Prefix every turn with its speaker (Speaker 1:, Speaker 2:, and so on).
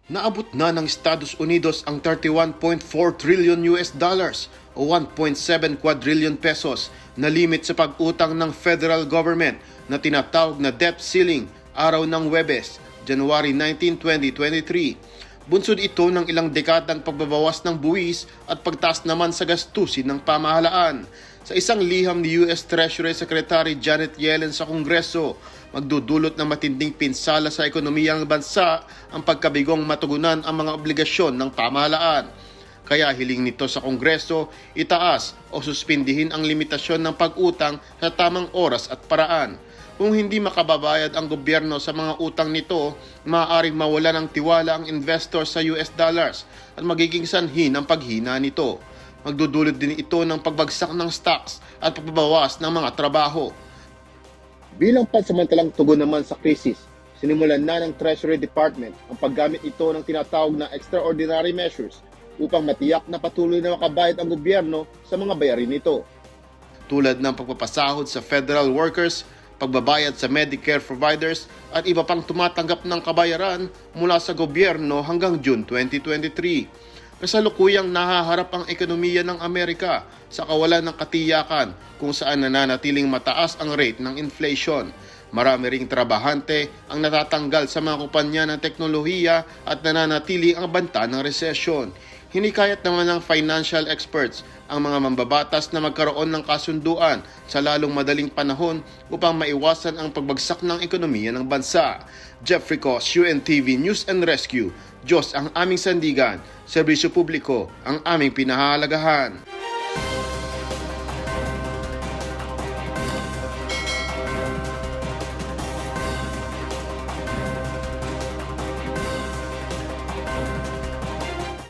Speaker 1: Naabot na ng Estados Unidos ang 31.4 trillion US dollars o 1.7 quadrillion pesos na limit sa pag-utang ng federal government na tinatawag na debt ceiling araw ng Huwebes, January 19, 2023. Bunsod ito ng ilang dekadang pagbabawas ng buwis at pagtaas naman sa gastusin ng pamahalaan. Sa isang liham ni US Treasury Secretary Janet Yellen sa Kongreso, magdudulot ng matinding pinsala sa ekonomiya ng bansa ang pagkabigong matugunan ang mga obligasyon ng pamahalaan. Kaya hiling nito sa Kongreso, itaas o suspindihin ang limitasyon ng pag-utang sa tamang oras at paraan. Kung hindi makababayad ang gobyerno sa mga utang nito, maaaring mawala ng tiwala ang investor sa US dollars at magiging sanhi ng paghina nito. Magdudulot din ito ng pagbagsak ng stocks at pagbabawas ng mga trabaho.
Speaker 2: Bilang pansamantalang tugon naman sa krisis, sinimulan na ng Treasury Department ang paggamit ito ng tinatawag na extraordinary measures upang matiyak na patuloy na makabayad ang gobyerno sa mga bayarin nito.
Speaker 1: Tulad ng pagpapasahod sa federal workers, pagbabayad sa Medicare providers at iba pang tumatanggap ng kabayaran mula sa gobyerno hanggang June 2023. Kasalukuyang nahaharap ang ekonomiya ng Amerika sa kawalan ng katiyakan kung saan nananatiling mataas ang rate ng inflation. Marami ring trabahante ang natatanggal sa mga kumpanya ng teknolohiya at nananatili ang banta ng resesyon. Hinikayat naman ng financial experts ang mga mambabatas na magkaroon ng kasunduan sa lalong madaling panahon upang maiwasan ang pagbagsak ng ekonomiya ng bansa. Jeffrey Cos, UNTV News and Rescue. Diyos ang aming sandigan, serbisyo publiko ang aming pinahahalagahan.